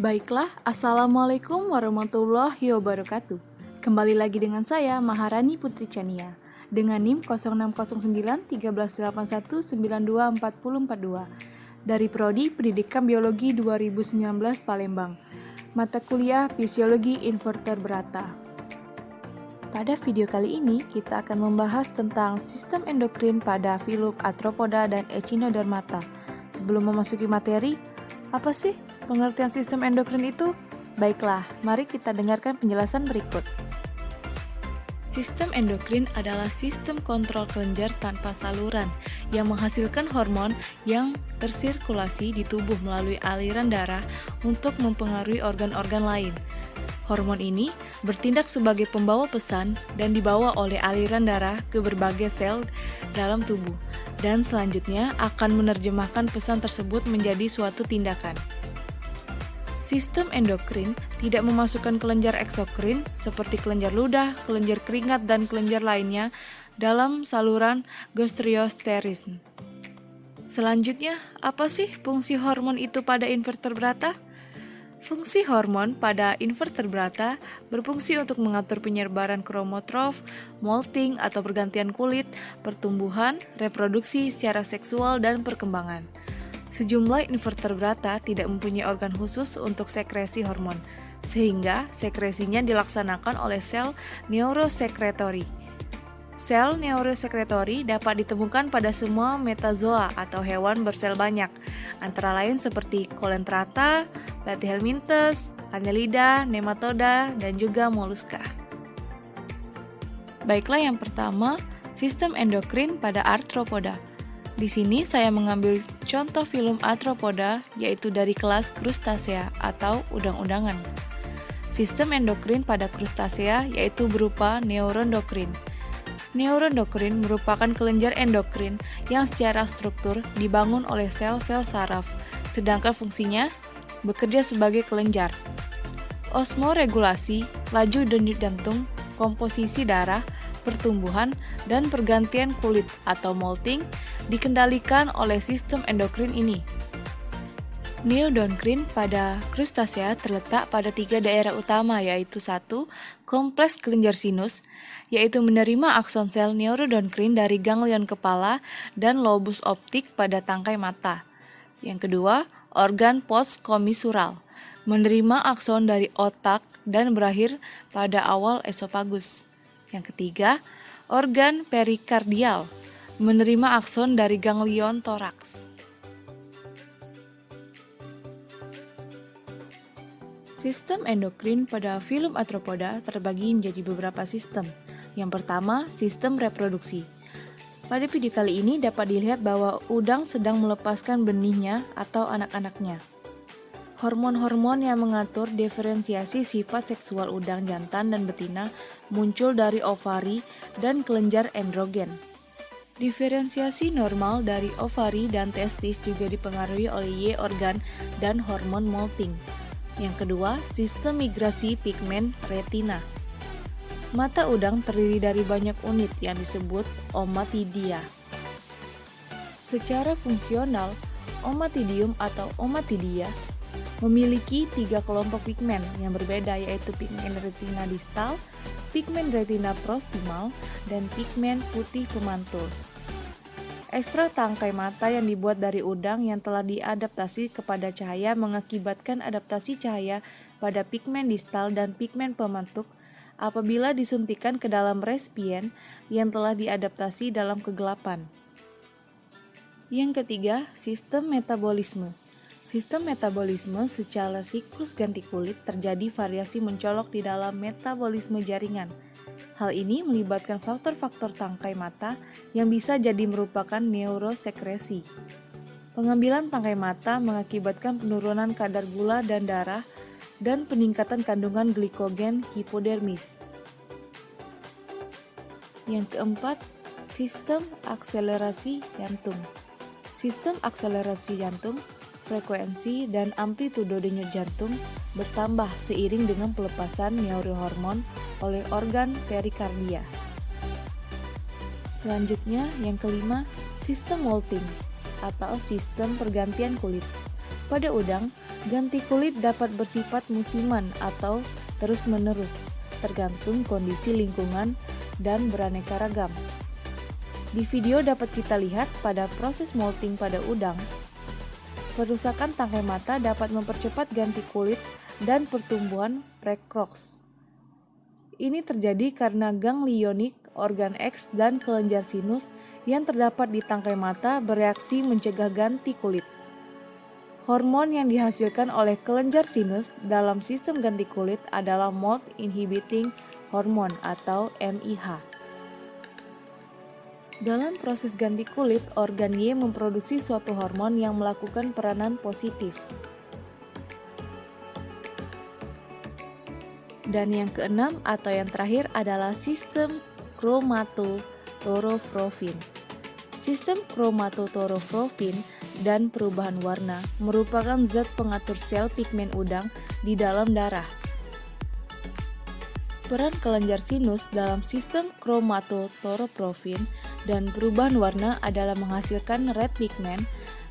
Baiklah, Assalamualaikum warahmatullahi wabarakatuh. Kembali lagi dengan saya, Maharani Putri Chania, dengan NIM 0609 1381 92 4042 dari Prodi Pendidikan Biologi 2019 Palembang, mata kuliah Fisiologi Invertebrata. Pada video kali ini, kita akan membahas tentang sistem endokrin pada filum Arthropoda dan Echinodermata. Sebelum memasuki materi, apa sih pengertian sistem endokrin itu? Baiklah, mari kita dengarkan penjelasan berikut. Sistem endokrin adalah sistem kontrol kelenjar tanpa saluran yang menghasilkan hormon yang tersirkulasi di tubuh melalui aliran darah untuk mempengaruhi organ-organ lain. Hormon ini bertindak sebagai pembawa pesan dan dibawa oleh aliran darah ke berbagai sel dalam tubuh, dan selanjutnya akan menerjemahkan pesan tersebut menjadi suatu tindakan. Sistem endokrin tidak memasukkan kelenjar eksokrin seperti kelenjar ludah, kelenjar keringat, dan kelenjar lainnya dalam saluran gastrosterisme. Selanjutnya, apa sih fungsi hormon itu pada invertebrata? Fungsi hormon pada invertebrata berfungsi untuk mengatur penyebaran kromotrof, molting atau pergantian kulit, pertumbuhan, reproduksi secara seksual, dan perkembangan. Sejumlah invertebrata tidak mempunyai organ khusus untuk sekresi hormon, sehingga sekresinya dilaksanakan oleh sel neurosekretori. Sel neurosekretori dapat ditemukan pada semua metazoa atau hewan bersel banyak, antara lain seperti Colentrata, Platyhelminthes, Annelida, Nematoda, dan juga Mollusca. Baiklah, yang pertama, sistem endokrin pada Arthropoda. Di sini saya mengambil contoh filum Arthropoda, yaitu dari kelas Crustacea atau udang-undangan. Sistem endokrin pada Crustacea yaitu berupa neuroendokrin. Neuroendokrin merupakan kelenjar endokrin yang secara struktur dibangun oleh sel-sel saraf, sedangkan fungsinya bekerja sebagai kelenjar. Osmoregulasi, laju denyut jantung, komposisi darah, pertumbuhan, dan pergantian kulit atau molting dikendalikan oleh sistem endokrin ini. Neuroendokrin pada Crustacea terletak pada 3 daerah utama, yaitu 1. Kompleks kelenjar sinus, yaitu menerima akson sel neuroendokrin dari ganglion kepala dan lobus optik pada tangkai mata. Yang kedua, organ postkomisural, menerima akson dari otak dan berakhir pada awal esofagus. Yang ketiga, organ perikardial, menerima akson dari ganglion toraks. Sistem endokrin pada filum Arthropoda terbagi menjadi beberapa sistem. Yang pertama, sistem reproduksi. Pada video kali ini dapat dilihat bahwa udang sedang melepaskan benihnya atau anak-anaknya. Hormon-hormon yang mengatur diferensiasi sifat seksual udang jantan dan betina muncul dari ovari dan kelenjar androgen. Diferensiasi normal dari ovari dan testis juga dipengaruhi oleh Y organ dan hormon molting. Yang kedua, sistem migrasi pigmen retina. Mata udang terdiri dari banyak unit yang disebut omatidia. Secara fungsional, omatidium atau omatidia memiliki 3 kelompok pigmen yang berbeda, yaitu pigmen retina distal, pigmen retina proximal, dan pigmen putih pemantul. Ekstrak tangkai mata yang dibuat dari udang yang telah diadaptasi kepada cahaya mengakibatkan adaptasi cahaya pada pigmen distal dan pigmen pemantul apabila disuntikan ke dalam resipien yang telah diadaptasi dalam kegelapan. Yang ketiga, sistem metabolisme. Sistem metabolisme secara siklus ganti kulit terjadi variasi mencolok di dalam metabolisme jaringan. Hal ini melibatkan faktor-faktor tangkai mata yang bisa jadi merupakan neurosekresi. Pengambilan tangkai mata mengakibatkan penurunan kadar gula dan darah dan peningkatan kandungan glikogen hipodermis. Yang keempat, sistem akselerasi jantung. Sistem akselerasi jantung, frekuensi dan amplitudo denyut jantung bertambah seiring dengan pelepasan neurohormon oleh organ perikardia. Selanjutnya, yang kelima, sistem molting atau sistem pergantian kulit. Pada udang, Ganti kulit dapat bersifat musiman atau terus-menerus, tergantung kondisi lingkungan dan beraneka ragam. Di video dapat kita lihat pada proses molting pada udang, perusakan tangkai mata dapat mempercepat ganti kulit dan pertumbuhan precox. Ini terjadi karena ganglionik, organ X, dan kelenjar sinus yang terdapat di tangkai mata bereaksi mencegah ganti kulit. Hormon yang dihasilkan oleh kelenjar sinus dalam sistem ganti kulit adalah mold inhibiting hormone atau MIH. Dalam proses ganti kulit, organ Y memproduksi suatu hormon yang melakukan peranan positif. Dan yang keenam atau yang terakhir adalah sistem kromatotorofrofin. Sistem kromatotorofrofin dan perubahan warna merupakan zat pengatur sel pigmen udang di dalam darah. Peran kelenjar sinus dalam sistem kromatotorofrofin dan perubahan warna adalah menghasilkan red pigment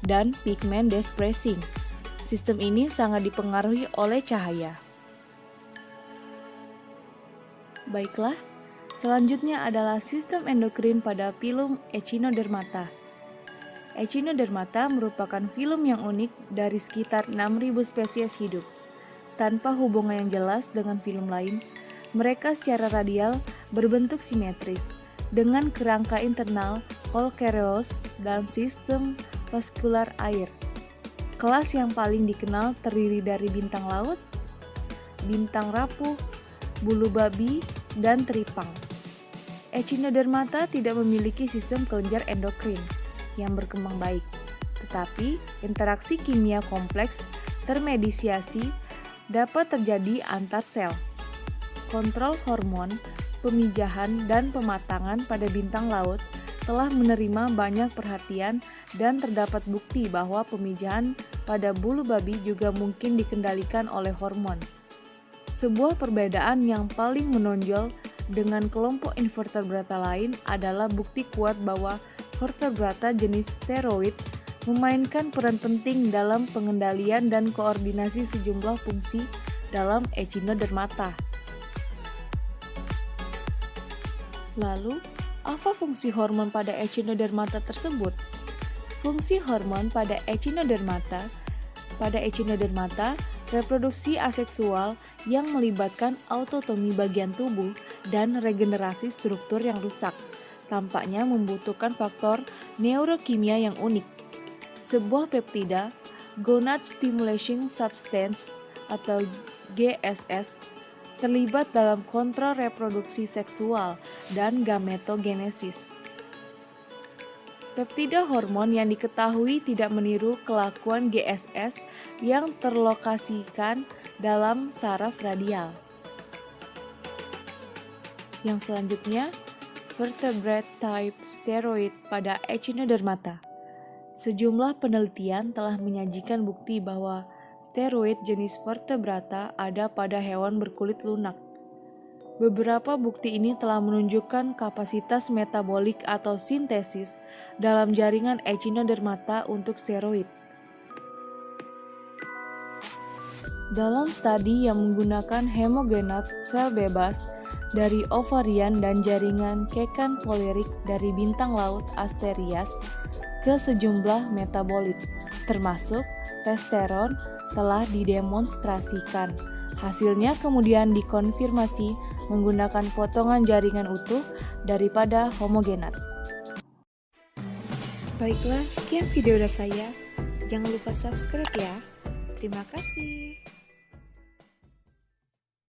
dan pigment dispersing. Sistem ini sangat dipengaruhi oleh cahaya. Baiklah, selanjutnya adalah sistem endokrin pada filum Echinodermata. Echinodermata merupakan filum yang unik dari sekitar 6.000 spesies hidup. Tanpa hubungan yang jelas dengan filum lain, mereka secara radial berbentuk simetris, dengan kerangka internal kolkereos dan sistem vaskular air. Kelas yang paling dikenal terdiri dari bintang laut, bintang rapuh, bulu babi, dan teripang. Echinodermata tidak memiliki sistem kelenjar endokrin yang berkembang baik, tetapi interaksi kimia kompleks termediasi dapat terjadi antar sel. Kontrol hormon, pemijahan, dan pematangan pada bintang laut telah menerima banyak perhatian dan terdapat bukti bahwa pemijahan pada bulu babi juga mungkin dikendalikan oleh hormon. Sebuah perbedaan yang paling menonjol dengan kelompok invertebrata lain adalah bukti kuat bahwa vertebrata jenis steroid memainkan peran penting dalam pengendalian dan koordinasi sejumlah fungsi dalam Echinodermata. Lalu, apa fungsi hormon pada Echinodermata tersebut? Fungsi hormon pada Echinodermata reproduksi aseksual yang melibatkan autotomi bagian tubuh dan regenerasi struktur yang rusak, tampaknya membutuhkan faktor neurokimia yang unik. Sebuah peptida, gonad stimulation substance atau GSS, terlibat dalam kontrol reproduksi seksual dan gametogenesis. Peptida hormon yang diketahui tidak meniru kelakuan GSS yang terlokasikan dalam saraf radial. Yang selanjutnya, vertebrate type steroid pada Echinodermata. Sejumlah penelitian telah menyajikan bukti bahwa steroid jenis vertebrata ada pada hewan berkulit lunak. Beberapa bukti ini telah menunjukkan kapasitas metabolik atau sintesis dalam jaringan Echinodermata untuk steroid. Dalam studi yang menggunakan hemogenat sel bebas dari ovarian dan jaringan kekan polirik dari bintang laut Asterias ke sejumlah metabolit, termasuk testosteron, telah didemonstrasikan. Hasilnya kemudian dikonfirmasi menggunakan potongan jaringan utuh daripada homogenat. Baiklah, sekian video dari saya. Jangan lupa subscribe ya. Terima kasih.